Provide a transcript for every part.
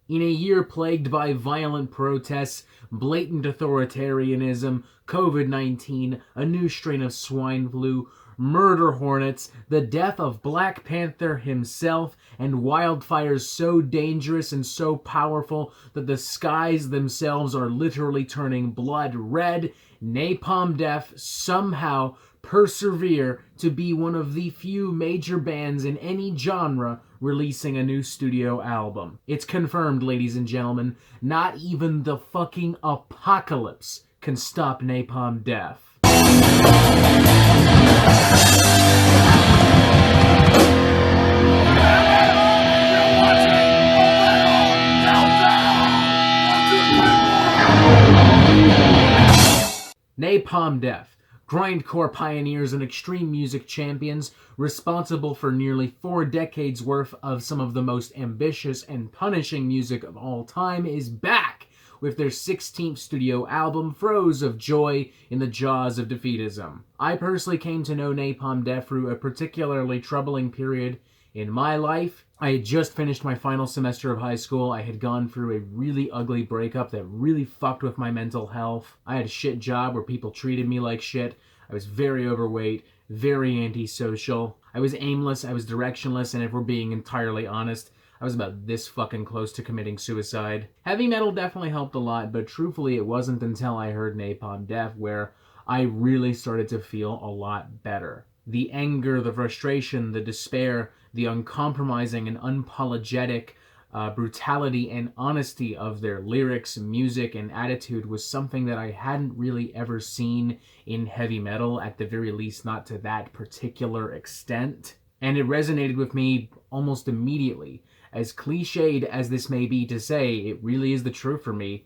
In a year plagued by violent protests, blatant authoritarianism, COVID-19, a new strain of swine flu, murder hornets, the death of Black Panther himself, and wildfires so dangerous and so powerful that the skies themselves are literally turning blood red, Napalm Death somehow persevere to be one of the few major bands in any genre releasing a new studio album. It's confirmed, ladies and gentlemen, not even the fucking apocalypse can stop Napalm Death. Napalm Death, grindcore pioneers and extreme music champions, responsible for nearly 4 decades worth of some of the most ambitious and punishing music of all time, is back with their 16th studio album, Throes of Joy in the Jaws of Defeatism. I personally came to know Napalm Death through a particularly troubling period in my life. I had just finished my final semester of high school. I had gone through a really ugly breakup that really fucked with my mental health. I had a shit job where people treated me like shit. I was very overweight, very antisocial. I was aimless, I was directionless, and if we're being entirely honest, I was about this fucking close to committing suicide. Heavy metal definitely helped a lot, but truthfully it wasn't until I heard Napalm Death where I really started to feel a lot better. The anger, the frustration, the despair, the uncompromising and unapologetic brutality and honesty of their lyrics, music, and attitude was something that I hadn't really ever seen in heavy metal, at the very least not to that particular extent. And it resonated with me almost immediately. As cliched as this may be to say, it really is the truth for me.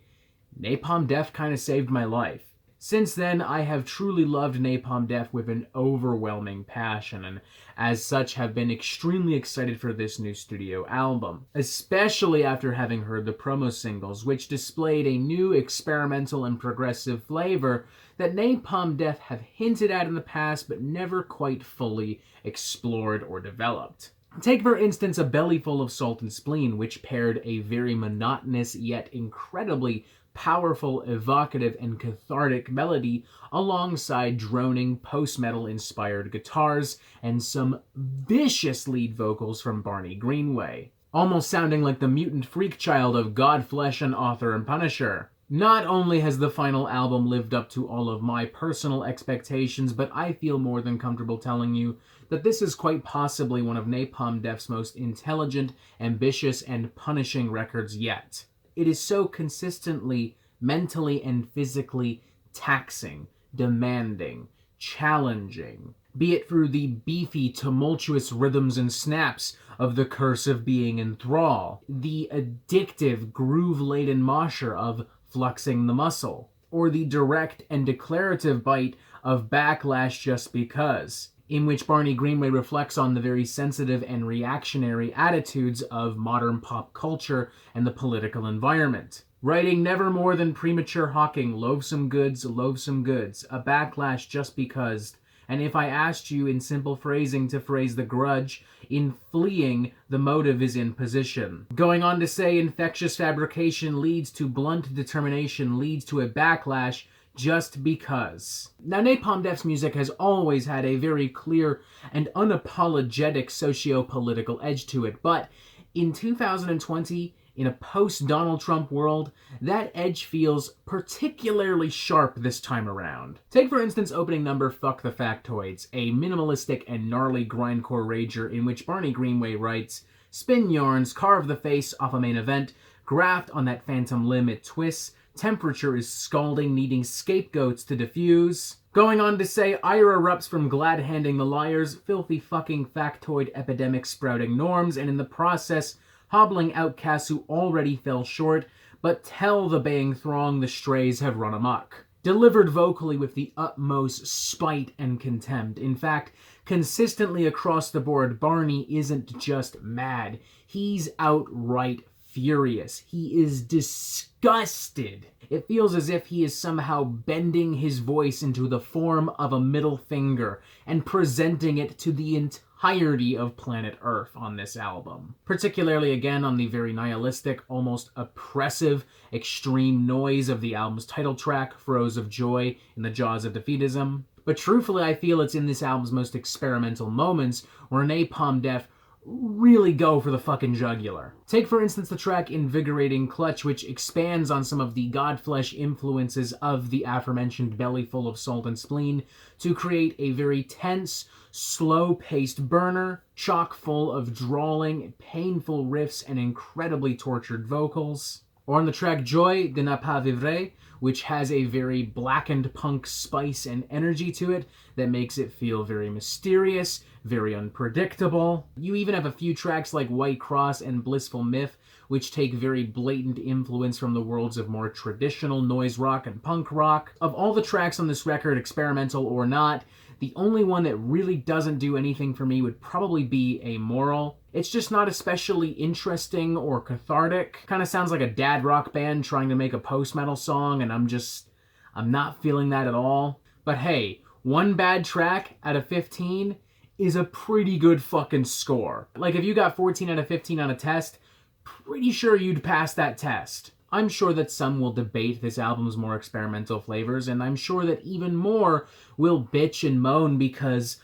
Napalm Death kind of saved my life. Since then, I have truly loved Napalm Death with an overwhelming passion, and as such have been extremely excited for this new studio album, especially after having heard the promo singles, which displayed a new experimental and progressive flavor that Napalm Death have hinted at in the past but never quite fully explored or developed. Take, for instance, A Belly Full of Salt and Spleen, which paired a very monotonous yet incredibly powerful, evocative, and cathartic melody alongside droning post-metal inspired guitars and some vicious lead vocals from Barney Greenway, almost sounding like the mutant freak child of Godflesh and Author and Punisher. Not only has the final album lived up to all of my personal expectations, but I feel more than comfortable telling you that this is quite possibly one of Napalm Death's most intelligent, ambitious, and punishing records yet. It is so consistently, mentally and physically taxing, demanding, challenging, be it through the beefy, tumultuous rhythms and snaps of The Curse of Being in Thrall, the addictive, groove-laden mosher of Fluxing the Muscle, or the direct and declarative bite of Backlash Just Because, in which Barney Greenway reflects on the very sensitive and reactionary attitudes of modern pop culture and the political environment. Writing never more than premature hawking, loathsome goods, a backlash just because, and if I asked you in simple phrasing to phrase the grudge, in fleeing, the motive is in position. Going on to say infectious fabrication leads to blunt determination, leads to a backlash, just because. Now, Napalm Death's music has always had a very clear and unapologetic socio-political edge to it, but in 2020, in a post-Donald Trump world, that edge feels particularly sharp this time around. Take, for instance, opening number Fuck the Factoids, a minimalistic and gnarly grindcore rager in which Barney Greenway writes, "Spin yarns, carve the face off a main event, graft on that phantom limb it twists, temperature is scalding, needing scapegoats to diffuse." Going on to say, ire erupts from glad-handing the liars, filthy fucking factoid epidemic sprouting norms, and in the process, hobbling outcasts who already fell short, but tell the baying throng the strays have run amok. Delivered vocally with the utmost spite and contempt. In fact, consistently across the board, Barney isn't just mad, he's outright furious. He is disgusted. It feels as if he is somehow bending his voice into the form of a middle finger and presenting it to the entire entirety of planet Earth on this album. Particularly, again, on the very nihilistic, almost oppressive, extreme noise of the album's title track, Throes of Joy, in the jaws of Defeatism. But truthfully, I feel it's in this album's most experimental moments where Napalm Death really go for the fucking jugular. Take, for instance, the track Invigorating Clutch, which expands on some of the Godflesh influences of the aforementioned Belly Full of Salt and Spleen to create a very tense, slow-paced burner, chock full of drawling, painful riffs, and incredibly tortured vocals. Or on the track Joy de ne pas vivre, which has a very blackened punk spice and energy to it that makes it feel very mysterious, very unpredictable. You even have a few tracks like White Cross and Blissful Myth, which take very blatant influence from the worlds of more traditional noise rock and punk rock. Of all the tracks on this record, experimental or not, the only one that really doesn't do anything for me would probably be Amoral. It's just not especially interesting or cathartic. Kind of sounds like a dad rock band trying to make a post-metal song, and I'm not feeling that at all. But hey, one bad track out of 15 is a pretty good fucking score. Like, if you got 14 out of 15 on a test, pretty sure you'd pass that test. I'm sure that some will debate this album's more experimental flavors, and I'm sure that even more will bitch and moan because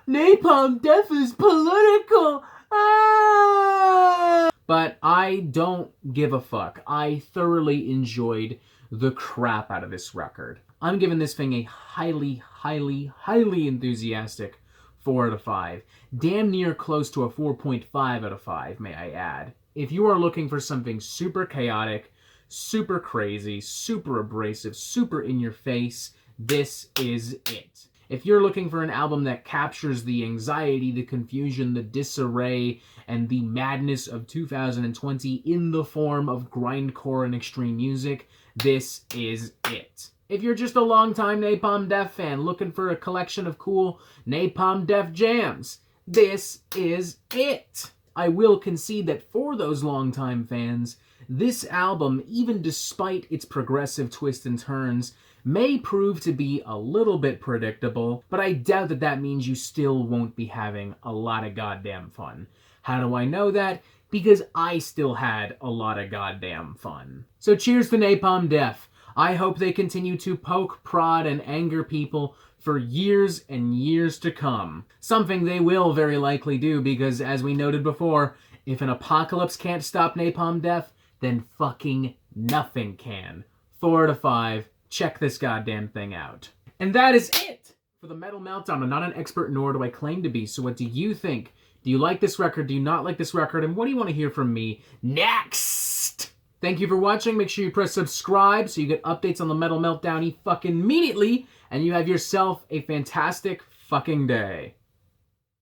Napalm Death is political. Ah! But I don't give a fuck. I thoroughly enjoyed the crap out of this record. I'm giving this thing a highly, highly, highly enthusiastic 4 out of 5. Damn near close to a 4.5 out of 5, may I add. If you are looking for something super chaotic, super crazy, super abrasive, super in your face, this is it. If you're looking for an album that captures the anxiety, the confusion, the disarray, and the madness of 2020 in the form of grindcore and extreme music, this is it. If you're just a longtime Napalm Death fan looking for a collection of cool Napalm Death jams, this is it. I will concede that for those longtime fans, this album, even despite its progressive twists and turns, may prove to be a little bit predictable, but I doubt that that means you still won't be having a lot of goddamn fun. How do I know that? Because I still had a lot of goddamn fun. So cheers to Napalm Death. I hope they continue to poke, prod, and anger people for years and years to come. Something they will very likely do because, as we noted before, if an apocalypse can't stop Napalm Death, then fucking nothing can. 4 out of 5. Check this goddamn thing out. And that is it for the Metal Meltdown. I'm not an expert, nor do I claim to be. So what do you think? Do you like this record? Do you not like this record? And what do you want to hear from me next? Thank you for watching. Make sure you press subscribe so you get updates on the Metal Meltdown fucking immediately. And you have yourself a fantastic fucking day.